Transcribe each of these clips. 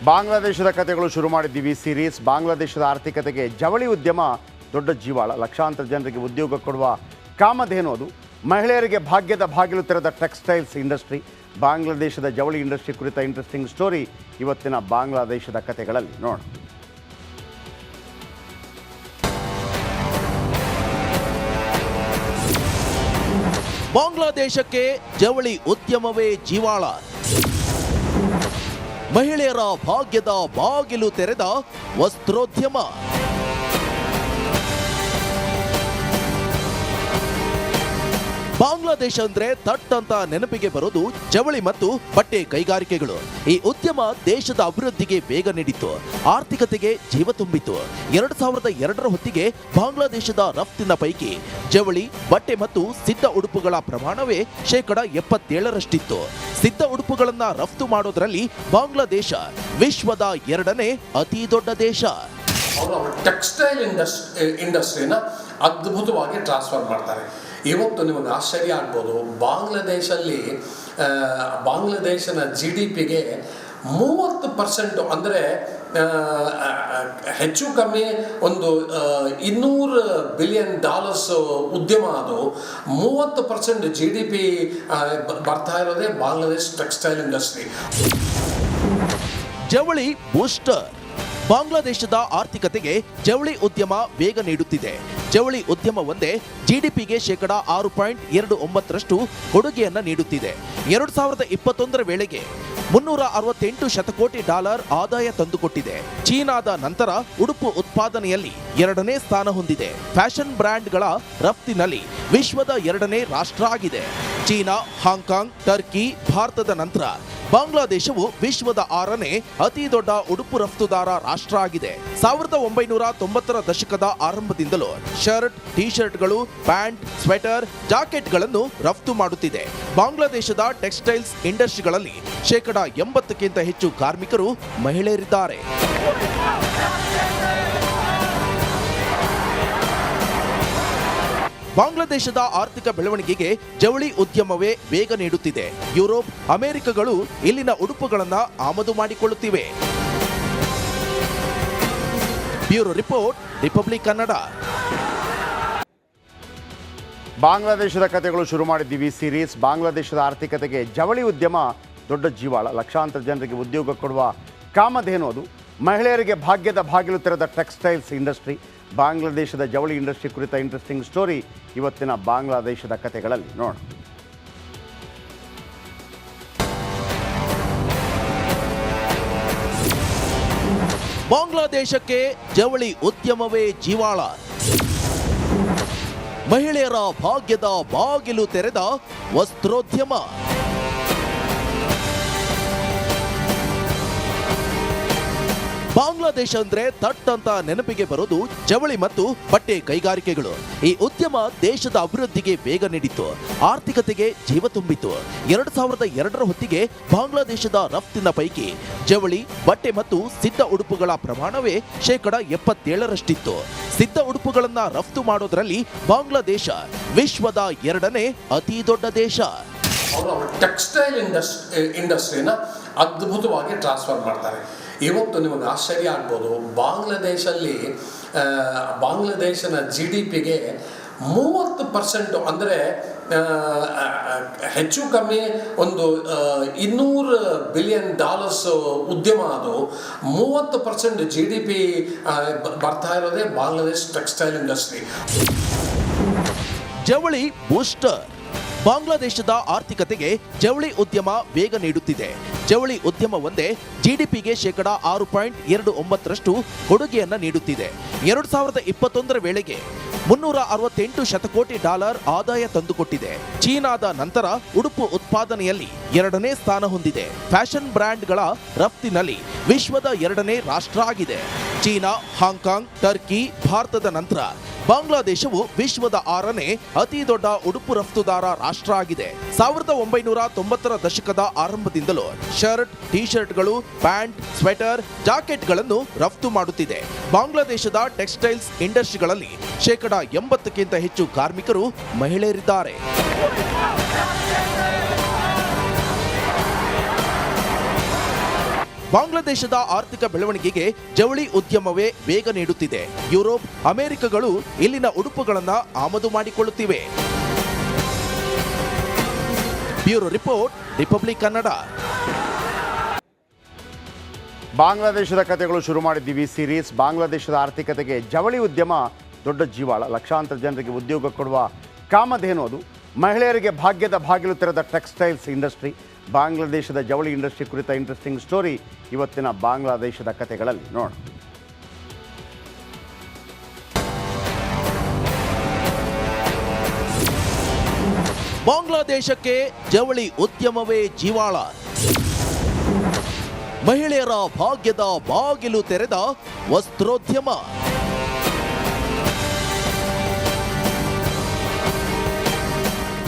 ಬಾಂಗ್ಲಾದೇಶದ ಕಥೆಗಳು ಶುರು ಮಾಡಿದ್ದೀವಿ ಸೀರೀಸ್. ಬಾಂಗ್ಲಾದೇಶದ ಆರ್ಥಿಕತೆಗೆ ಜವಳಿ ಉದ್ಯಮ ದೊಡ್ಡ ಜೀವಾಳ. ಲಕ್ಷಾಂತರ ಜನರಿಗೆ ಉದ್ಯೋಗ ಕೊಡುವ ಕಾಮಧೇನು ಅದು. ಮಹಿಳೆಯರಿಗೆ ಭಾಗ್ಯದ ಬಾಗಿಲು ತೆರೆದ ಟೆಕ್ಸ್ಟೈಲ್ಸ್ ಇಂಡಸ್ಟ್ರಿ. ಬಾಂಗ್ಲಾದೇಶದ ಜವಳಿ ಇಂಡಸ್ಟ್ರಿ ಕುರಿತ ಇಂಟ್ರೆಸ್ಟಿಂಗ್ ಸ್ಟೋರಿ ಇವತ್ತಿನ ಬಾಂಗ್ಲಾದೇಶದ ಕಥೆಗಳಲ್ಲಿ ನೋಡೋಣ. ಬಾಂಗ್ಲಾದೇಶಕ್ಕೆ ಜವಳಿ ಉದ್ಯಮವೇ ಜೀವಾಳ. ಮಹಿಳೆಯರ ಭಾಗ್ಯದ ಬಾಗಿಲು ತೆರೆದ ವಸ್ತ್ರೋದ್ಯಮ. ಬಾಂಗ್ಲಾದೇಶ ಅಂದ್ರೆ ತಟ್ ಅಂತ ನೆನಪಿಗೆ ಬರೋದು ಜವಳಿ ಮತ್ತು ಬಟ್ಟೆ ಕೈಗಾರಿಕೆಗಳು. ಈ ಉದ್ಯಮ ದೇಶದ ಅಭಿವೃದ್ಧಿಗೆ ಬೇಗ ನೀಡಿತ್ತು, ಆರ್ಥಿಕತೆಗೆ ಜೀವ ತುಂಬಿತ್ತು. 2002ರ ಹೊತ್ತಿಗೆ ಬಾಂಗ್ಲಾದೇಶದ ರಫ್ತಿನ ಪೈಕಿ ಜವಳಿ, ಬಟ್ಟೆ ಮತ್ತು ಸಿದ್ಧ ಉಡುಪುಗಳ ಪ್ರಮಾಣವೇ 77%. ಸಿದ್ಧ ಉಡುಪುಗಳನ್ನ ರಫ್ತು ಮಾಡೋದ್ರಲ್ಲಿ ಬಾಂಗ್ಲಾದೇಶ ವಿಶ್ವದ 2ನೇ ಅತಿ ದೊಡ್ಡ ದೇಶ. ಟೆಕ್ಸ್ಟೈಲ್ ಇಂಡಸ್ಟ್ರಿನ ಅದ್ಭುತವಾಗಿ ಟ್ರಾನ್ಸ್ಫರ್ ಮಾಡ್ತಾರೆ. ಇವತ್ತು ನಿಮಗೆ ಆಶ್ಚರ್ಯ ಆಗ್ಬೋದು, ಬಾಂಗ್ಲಾದೇಶನ GDPಗೆ 30% ಅಂದರೆ ಹೆಚ್ಚು ಕಮ್ಮಿ ಒಂದು $200 ಬಿಲಿಯನ್ ಉದ್ಯಮ. ಅದು 30% GDP ಬರ್ತಾ ಇರೋದೇ ಬಾಂಗ್ಲಾದೇಶ್ ಟೆಕ್ಸ್ಟೈಲ್ ಇಂಡಸ್ಟ್ರಿ. ಜವಳಿ ಬೂಸ್ಟರ್. ಬಾಂಗ್ಲಾದೇಶದ ಆರ್ಥಿಕತೆಗೆ ಜವಳಿ ಉದ್ಯಮ ವೇಗ ನೀಡುತ್ತಿದೆ. ಜವಳಿ ಉದ್ಯಮ ಒಂದೇ GDPಗೆ 6.29% ಕೊಡುಗೆಯನ್ನ ನೀಡುತ್ತಿದೆ. 2021ರ ವೇಳೆಗೆ $368 ಶತಕೋಟಿ ಆದಾಯ ತಂದುಕೊಟ್ಟಿದೆ. ಚೀನಾದ ನಂತರ ಉಡುಪು ಉತ್ಪಾದನೆಯಲ್ಲಿ 2ನೇ ಸ್ಥಾನ ಹೊಂದಿದೆ. ಫ್ಯಾಷನ್ ಬ್ರ್ಯಾಂಡ್ಗಳ ರಫ್ತಿನಲ್ಲಿ ವಿಶ್ವದ 2ನೇ ರಾಷ್ಟ್ರ ಆಗಿದೆ. ಚೀನಾ, ಹಾಂಗ್ಕಾಂಗ್, ಟರ್ಕಿ, ಭಾರತದ ನಂತರ ಬಾಂಗ್ಲಾದೇಶವು ವಿಶ್ವದ 6ನೇ ಅತಿ ದೊಡ್ಡ ಉಡುಪು ರಫ್ತುದಾರ ರಾಷ್ಟ್ರ ಆಗಿದೆ. 1990ರ ದಶಕದ ಆರಂಭದಿಂದಲೂ ಶರ್ಟ್, ಟಿ ಶರ್ಟ್ಗಳು, ಪ್ಯಾಂಟ್, ಸ್ವೆಟರ್, ಜಾಕೆಟ್ಗಳನ್ನು ರಫ್ತು ಮಾಡುತ್ತಿದೆ. ಬಾಂಗ್ಲಾದೇಶದ ಟೆಕ್ಸ್ಟೈಲ್ಸ್ ಇಂಡಸ್ಟ್ರಿಗಳಲ್ಲಿ 80%ಕ್ಕಿಂತ ಹೆಚ್ಚು ಕಾರ್ಮಿಕರು ಮಹಿಳೆಯರಿದ್ದಾರೆ. ಬಾಂಗ್ಲಾದೇಶದ ಆರ್ಥಿಕ ಬೆಳವಣಿಗೆಗೆ ಜವಳಿ ಉದ್ಯಮವೇ ವೇಗ ನೀಡುತ್ತಿದೆ. ಯುರೋಪ್, ಅಮೆರಿಕಗಳು ಇಲ್ಲಿನ ಉಡುಪುಗಳನ್ನು ಆಮದು ಮಾಡಿಕೊಳ್ಳುತ್ತಿವೆ. Bureau report, republic Kannada. ಬಾಂಗ್ಲಾದೇಶದ ಕಥೆಗಳು ಶುರು ಮಾಡಿದ್ದೀವಿ ಸೀರೀಸ್. ಬಾಂಗ್ಲಾದೇಶದ ಆರ್ಥಿಕತೆಗೆ ಜವಳಿ ಉದ್ಯಮ ದೊಡ್ಡ ಜೀವಾಳ. ಲಕ್ಷಾಂತರ ಜನರಿಗೆ ಉದ್ಯೋಗ ಕೊಡುವ ಕಾಮಧೇನು ಅದು. ಮಹಿಳೆಯರಿಗೆ ಭಾಗ್ಯದ ಬಾಗಿಲು ತೆರೆದ ಟೆಕ್ಸ್ಟೈಲ್ಸ್ ಇಂಡಸ್ಟ್ರಿ. ಬಾಂಗ್ಲಾದೇಶದ ಜವಳಿ ಇಂಡಸ್ಟ್ರಿ ಕುರಿತ ಇಂಟ್ರೆಸ್ಟಿಂಗ್ ಸ್ಟೋರಿ ಇವತ್ತಿನ ಬಾಂಗ್ಲಾದೇಶದ ಕಥೆಗಳಲ್ಲಿ ನೋಡೋಣ. ಬಾಂಗ್ಲಾದೇಶಕ್ಕೆ ಜವಳಿ ಉದ್ಯಮವೇ ಜೀವಾಳ. ಮಹಿಳೆಯರ ಭಾಗ್ಯದ ಬಾಗಿಲು ತೆರೆದ ವಸ್ತ್ರೋದ್ಯಮ. ಬಾಂಗ್ಲಾದೇಶ ಅಂದ್ರೆ ತಟ್ ಅಂತ ನೆನಪಿಗೆ ಬರೋದು ಜವಳಿ ಮತ್ತು ಬಟ್ಟೆ ಕೈಗಾರಿಕೆಗಳು. ಈ ಉದ್ಯಮ ದೇಶದ ಅಭಿವೃದ್ಧಿಗೆ ಬೇಗ ನೀಡಿತ್ತು, ಆರ್ಥಿಕತೆಗೆ ಜೀವ ತುಂಬಿತ್ತು. 2002ರ ಹೊತ್ತಿಗೆ ಬಾಂಗ್ಲಾದೇಶದ ರಫ್ತಿನ ಪೈಕಿ ಜವಳಿ, ಬಟ್ಟೆ ಮತ್ತು ಸಿದ್ಧ ಉಡುಪುಗಳ ಪ್ರಮಾಣವೇ 77%. ಸಿದ್ಧ ಉಡುಪುಗಳನ್ನ ರಫ್ತು ಮಾಡೋದ್ರಲ್ಲಿ ಬಾಂಗ್ಲಾದೇಶ ವಿಶ್ವದ 2ನೇ ಅತಿ ದೊಡ್ಡ ದೇಶ. ಟೆಕ್ಸ್ಟೈಲ್ ಇಂಡಸ್ಟ್ರಿನ ಅದ್ಭುತವಾಗಿ ಟ್ರಾನ್ಸ್ಫರ್ ಮಾಡ್ತಾರೆ. ಇವತ್ತು ನಿಮಗೆ ಆಶ್ಚರ್ಯ ಆಗ್ಬೋದು, ಬಾಂಗ್ಲಾದೇಶನ GDPಗೆ 30% ಅಂದರೆ ಹೆಚ್ಚು ಕಮ್ಮಿ ಒಂದು $200 ಬಿಲಿಯನ್ ಉದ್ಯಮ. ಅದು 30% GDP ಬರ್ತಾ ಇರೋದೇ ಬಾಂಗ್ಲಾದೇಶ್ ಟೆಕ್ಸ್ಟೈಲ್ ಇಂಡಸ್ಟ್ರಿ. ಜವಳಿ ಬೂಸ್ಟರ್. ಬಾಂಗ್ಲಾದೇಶದ ಆರ್ಥಿಕತೆಗೆ ಜವಳಿ ಉದ್ಯಮ ವೇಗ ನೀಡುತ್ತಿದೆ. ಜವಳಿ ಉದ್ಯಮ ಒಂದೇ GDPಗೆ 6.29% ಕೊಡುಗೆಯನ್ನ ನೀಡುತ್ತಿದೆ. 2021ರ ವೇಳೆಗೆ $368 ಶತಕೋಟಿ ಆದಾಯ ತಂದುಕೊಟ್ಟಿದೆ. ಚೀನಾದ ನಂತರ ಉಡುಪು ಉತ್ಪಾದನೆಯಲ್ಲಿ 2ನೇ ಸ್ಥಾನ ಹೊಂದಿದೆ. ಫ್ಯಾಷನ್ ಬ್ರ್ಯಾಂಡ್ಗಳ ರಫ್ತಿನಲ್ಲಿ ವಿಶ್ವದ 2ನೇ ರಾಷ್ಟ್ರ ಆಗಿದೆ. ಚೀನಾ, ಹಾಂಗ್ಕಾಂಗ್, ಟರ್ಕಿ, ಭಾರತದ ನಂತರ ಬಾಂಗ್ಲಾದೇಶವು ವಿಶ್ವದ 6ನೇ ಅತಿ ದೊಡ್ಡ ಉಡುಪು ರಫ್ತುದಾರ ರಾಷ್ಟ್ರ ಆಗಿದೆ. 1990ರ ದಶಕದ ಆರಂಭದಿಂದಲೂ ಶರ್ಟ್, ಟಿ ಶರ್ಟ್ಗಳು, ಪ್ಯಾಂಟ್, ಸ್ವೆಟರ್, ಜಾಕೆಟ್ಗಳನ್ನು ರಫ್ತು ಮಾಡುತ್ತಿದೆ. ಬಾಂಗ್ಲಾದೇಶದ ಟೆಕ್ಸ್ಟೈಲ್ಸ್ ಇಂಡಸ್ಟ್ರಿಗಳಲ್ಲಿ 80%ಕ್ಕಿಂತ ಹೆಚ್ಚು ಕಾರ್ಮಿಕರು ಮಹಿಳೆಯರಿದ್ದಾರೆ. ಬಾಂಗ್ಲಾದೇಶದ ಆರ್ಥಿಕ ಬೆಳವಣಿಗೆಗೆ ಜವಳಿ ಉದ್ಯಮವೇ ವೇಗ ನೀಡುತ್ತಿದೆ. ಯುರೋಪ್, ಅಮೆರಿಕಗಳು ಇಲ್ಲಿನ ಉಡುಪುಗಳನ್ನು ಆಮದು ಮಾಡಿಕೊಳ್ಳುತ್ತಿವೆ. Bureau report, republic Kannada. ಬಾಂಗ್ಲಾದೇಶದ ಕಥೆಗಳು ಶುರು ಮಾಡಿದ್ದೀವಿ ಸೀರೀಸ್. ಬಾಂಗ್ಲಾದೇಶದ ಆರ್ಥಿಕತೆಗೆ ಜವಳಿ ಉದ್ಯಮ ದೊಡ್ಡ ಜೀವಾಳ. ಲಕ್ಷಾಂತರ ಜನರಿಗೆ ಉದ್ಯೋಗ ಕೊಡುವ ಕಾಮಧೇನು ಅದು. ಮಹಿಳೆಯರಿಗೆ ಭಾಗ್ಯದ ಬಾಗಿಲು ತೆರೆದ ಟೆಕ್ಸ್ಟೈಲ್ಸ್ ಇಂಡಸ್ಟ್ರಿ. ಬಾಂಗ್ಲಾದೇಶದ ಜವಳಿ ಇಂಡಸ್ಟ್ರಿ ಕುರಿತ ಇಂಟ್ರೆಸ್ಟಿಂಗ್ ಸ್ಟೋರಿ ಇವತ್ತಿನ ಬಾಂಗ್ಲಾದೇಶದ ಕಥೆಗಳಲ್ಲಿ ನೋಡೋಣ. ಬಾಂಗ್ಲಾದೇಶಕ್ಕೆ ಜವಳಿ ಉದ್ಯಮವೇ ಜೀವಾಳ. ಮಹಿಳೆಯರ ಭಾಗ್ಯದ ಬಾಗಿಲು ತೆರೆದ ವಸ್ತ್ರೋದ್ಯಮ.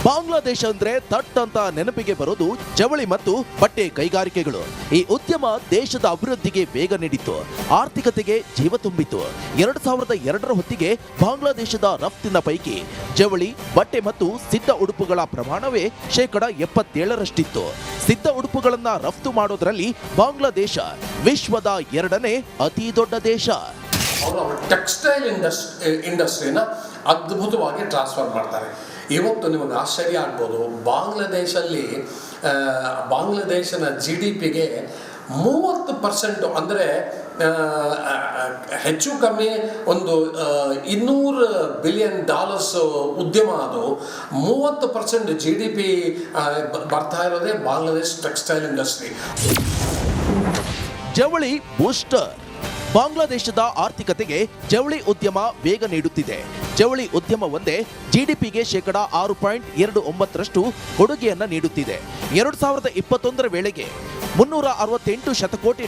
ಬಾಂಗ್ಲಾದೇಶ ಅಂದ್ರೆ ತಟ್ ಅಂತ ನೆನಪಿಗೆ ಬರೋದು ಜವಳಿ ಮತ್ತು ಬಟ್ಟೆ ಕೈಗಾರಿಕೆಗಳು. ಈ ಉದ್ಯಮ ದೇಶದ ಅಭಿವೃದ್ಧಿಗೆ ವೇಗ ನೀಡಿತ್ತು, ಆರ್ಥಿಕತೆಗೆ ಜೀವ ತುಂಬಿತ್ತು. 2002ರ ಹೊತ್ತಿಗೆ ಬಾಂಗ್ಲಾದೇಶದ ರಫ್ತಿನ ಪೈಕಿ ಜವಳಿ, ಬಟ್ಟೆ ಮತ್ತು ಸಿದ್ಧ ಉಡುಪುಗಳ ಪ್ರಮಾಣವೇ 77%ರಷ್ಟಿತ್ತು. ಸಿದ್ಧ ಉಡುಪುಗಳನ್ನ ರಫ್ತು ಮಾಡೋದ್ರಲ್ಲಿ ಬಾಂಗ್ಲಾದೇಶ ವಿಶ್ವದ 2ನೇ ಅತಿ ದೊಡ್ಡ ದೇಶ. ಅವರು ಟೆಕ್ಸ್ಟೈಲ್ ಇಂಡಸ್ಟ್ರಿನ ಅದ್ಭುತವಾಗಿ ಟ್ರಾನ್ಸ್ಫರ್ ಮಾಡ್ತಾರೆ. ಇವತ್ತು ನಿಮಗೆ ಆಶ್ಚರ್ಯ ಆಗ್ಬೋದು, ಬಾಂಗ್ಲಾದೇಶನ GDPಗೆ 30% ಅಂದರೆ ಹೆಚ್ಚು ಕಮ್ಮಿ ಒಂದು $200 ಬಿಲಿಯನ್ ಉದ್ಯಮ ಅದು. 30% GDP ಬರ್ತಾ ಇರೋದೇ ಬಾಂಗ್ಲಾದೇಶ್ ಟೆಕ್ಸ್ಟೈಲ್ ಇಂಡಸ್ಟ್ರಿ. ಜವಳಿ ಬೂಸ್ಟರ್. ಬಾಂಗ್ಲಾದೇಶದ ಆರ್ಥಿಕತೆಗೆ ಜವಳಿ ಉದ್ಯಮ ವೇಗ ನೀಡುತ್ತಿದೆ. ಜವಳಿ ಉದ್ಯಮ ಒಂದೇ GDPಗೆ 6.29% ಕೊಡುಗೆಯನ್ನ ನೀಡುತ್ತಿದೆ. 2021ರ ವೇಳೆಗೆ $368 ಶತಕೋಟಿ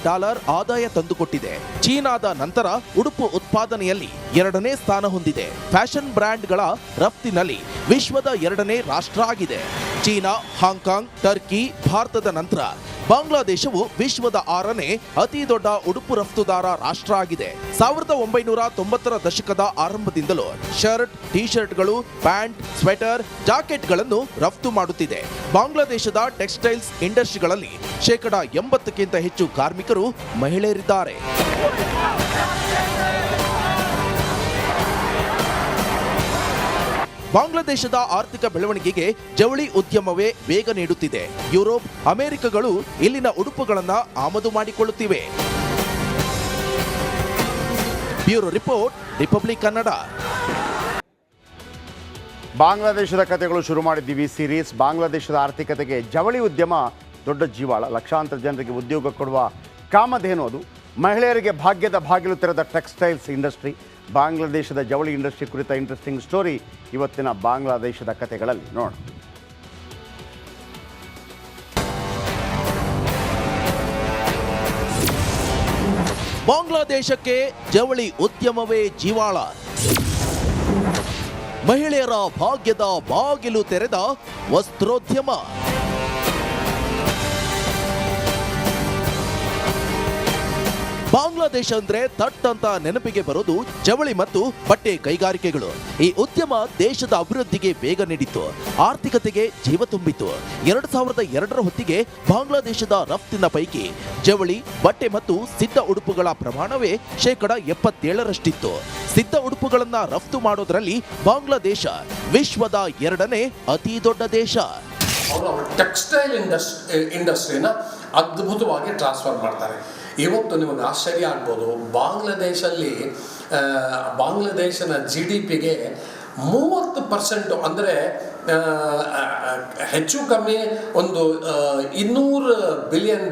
ಆದಾಯ ತಂದುಕೊಟ್ಟಿದೆ. ಚೀನಾದ ನಂತರ ಉಡುಪು ಉತ್ಪಾದನೆಯಲ್ಲಿ 2ನೇ ಸ್ಥಾನ ಹೊಂದಿದೆ. ಫ್ಯಾಷನ್ ಬ್ರ್ಯಾಂಡ್ಗಳ ರಫ್ತಿನಲ್ಲಿ ವಿಶ್ವದ 2ನೇ ರಾಷ್ಟ್ರ ಆಗಿದೆ. ಚೀನಾ, ಹಾಂಗ್ಕಾಂಗ್, ಟರ್ಕಿ, ಭಾರತದ ನಂತರ ಬಾಂಗ್ಲಾದೇಶವು ವಿಶ್ವದ 6ನೇ ಅತಿ ದೊಡ್ಡ ಉಡುಪು ರಫ್ತುದಾರ ರಾಷ್ಟ್ರ ಆಗಿದೆ. 1990ರ ದಶಕದ ಆರಂಭದಿಂದಲೂ ಶರ್ಟ್, ಟಿ ಶರ್ಟ್ಗಳು, ಪ್ಯಾಂಟ್, ಸ್ವೆಟರ್, ಜಾಕೆಟ್ಗಳನ್ನು ರಫ್ತು ಮಾಡುತ್ತಿದೆ. ಬಾಂಗ್ಲಾದೇಶದ ಟೆಕ್ಸ್ಟೈಲ್ಸ್ ಇಂಡಸ್ಟ್ರಿಗಳಲ್ಲಿ 80%ಕ್ಕಿಂತ ಹೆಚ್ಚು ಕಾರ್ಮಿಕರು ಮಹಿಳೆಯರಿದ್ದಾರೆ. ಬಾಂಗ್ಲಾದೇಶದ ಆರ್ಥಿಕ ಬೆಳವಣಿಗೆಗೆ ಜವಳಿ ಉದ್ಯಮವೇ ವೇಗ ನೀಡುತ್ತಿದೆ. ಯುರೋಪ್, ಅಮೆರಿಕಗಳು ಇಲ್ಲಿನ ಉಡುಪುಗಳನ್ನು ಆಮದು ಮಾಡಿಕೊಳ್ಳುತ್ತಿವೆ. Bureau report, republic Kannada. ಬಾಂಗ್ಲಾದೇಶದ ಕಥೆಗಳು ಶುರು ಮಾಡಿದ್ದೀವಿ ಸೀರೀಸ್. ಬಾಂಗ್ಲಾದೇಶದ ಆರ್ಥಿಕತೆಗೆ ಜವಳಿ ಉದ್ಯಮ ದೊಡ್ಡ ಜೀವಾಳ. ಲಕ್ಷಾಂತರ ಜನರಿಗೆ ಉದ್ಯೋಗ ಕೊಡುವ ಕಾಮಧೇನು ಅದು. ಮಹಿಳೆಯರಿಗೆ ಭಾಗ್ಯದ ಬಾಗಿಲು ತೆರೆದ ಟೆಕ್ಸ್ಟೈಲ್ಸ್ ಇಂಡಸ್ಟ್ರಿ. ಬಾಂಗ್ಲಾದೇಶದ ಜವಳಿ ಇಂಡಸ್ಟ್ರಿ ಕುರಿತ ಇಂಟ್ರೆಸ್ಟಿಂಗ್ ಸ್ಟೋರಿ ಇವತ್ತಿನ ಬಾಂಗ್ಲಾದೇಶದ ಕಥೆಗಳಲ್ಲಿ ನೋಡೋಣ. ಬಾಂಗ್ಲಾದೇಶಕ್ಕೆ ಜವಳಿ ಉದ್ಯಮವೇ ಜೀವಾಳ. ಮಹಿಳೆಯರ ಭಾಗ್ಯದ ಬಾಗಿಲು ತೆರೆದ ವಸ್ತ್ರೋದ್ಯಮ. ಬಾಂಗ್ಲಾದೇಶ ಅಂದ್ರೆ ತಟ್ ಅಂತ ನೆನಪಿಗೆ ಬರೋದು ಜವಳಿ ಮತ್ತು ಬಟ್ಟೆ ಕೈಗಾರಿಕೆಗಳು. ಈ ಉದ್ಯಮ ದೇಶದ ಅಭಿವೃದ್ಧಿಗೆ ವೇಗ ನೀಡಿತ್ತು, ಆರ್ಥಿಕತೆಗೆ ಜೀವ ತುಂಬಿತ್ತು. 2002ರ ಹೊತ್ತಿಗೆ ಬಾಂಗ್ಲಾದೇಶದ ರಫ್ತಿನ ಪೈಕಿ ಜವಳಿ, ಬಟ್ಟೆ ಮತ್ತು ಸಿದ್ಧ ಉಡುಪುಗಳ ಪ್ರಮಾಣವೇ 77%ರಷ್ಟಿತ್ತು. ಸಿದ್ಧ ಉಡುಪುಗಳನ್ನ ರಫ್ತು ಮಾಡೋದ್ರಲ್ಲಿ ಬಾಂಗ್ಲಾದೇಶ ವಿಶ್ವದ 2ನೇ ಅತಿ ದೊಡ್ಡ ದೇಶ. ಅವರು ಟೆಕ್ಸ್ಟೈಲ್ ಇಂಡಸ್ಟ್ರಿನ ಅದ್ಭುತವಾಗಿ ಟ್ರಾನ್ಸ್ಫರ್ ಮಾಡ್ತಾರೆ. ಇವತ್ತು ನಿಮಗೆ ಆಶ್ಚರ್ಯ ಆಗ್ಬೋದು, ಬಾಂಗ್ಲಾದೇಶನ GDPಗೆ 30% ಅಂದರೆ ಹೆಚ್ಚು ಕಮ್ಮಿ ಒಂದು $200 ಬಿಲಿಯನ್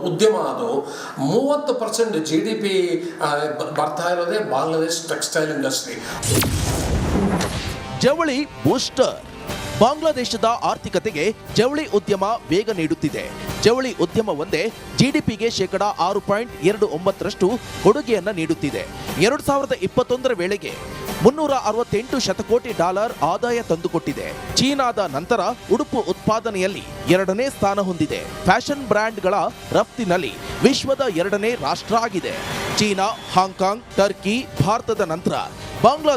ಉದ್ಯಮ ಅದು. 30% GDP ಬರ್ತಾ ಇರೋದೇ ಬಾಂಗ್ಲಾದೇಶ್ ಟೆಕ್ಸ್ಟೈಲ್ ಇಂಡಸ್ಟ್ರಿ. ಜವಳಿ ಬೂಸ್ಟರ್. ಬಾಂಗ್ಲಾದೇಶದ ಆರ್ಥಿಕತೆಗೆ ಜವಳಿ ಉದ್ಯಮ ವೇಗ ನೀಡುತ್ತಿದೆ. ಜವಳಿ ಉದ್ಯಮ ಒಂದೇ GDPಗೆ 6.29% ಕೊಡುಗೆಯನ್ನ ನೀಡುತ್ತಿದೆ. 2021ರ ವೇಳೆಗೆ $368 ಶತಕೋಟಿ ಆದಾಯ ತಂದುಕೊಟ್ಟಿದೆ. ಚೀನಾದ ನಂತರ ಉಡುಪು ಉತ್ಪಾದನೆಯಲ್ಲಿ 2ನೇ ಸ್ಥಾನ ಹೊಂದಿದೆ. ಫ್ಯಾಷನ್ ಬ್ರ್ಯಾಂಡ್ಗಳ ರಫ್ತಿನಲ್ಲಿ ವಿಶ್ವದ 2ನೇ ರಾಷ್ಟ್ರ ಆಗಿದೆ. ಚೀನಾ, ಹಾಂಗ್ಕಾಂಗ್, ಟರ್ಕಿ, ಭಾರತದ ನಂತರ ಬಾಂಗ್ಲಾದೇಶ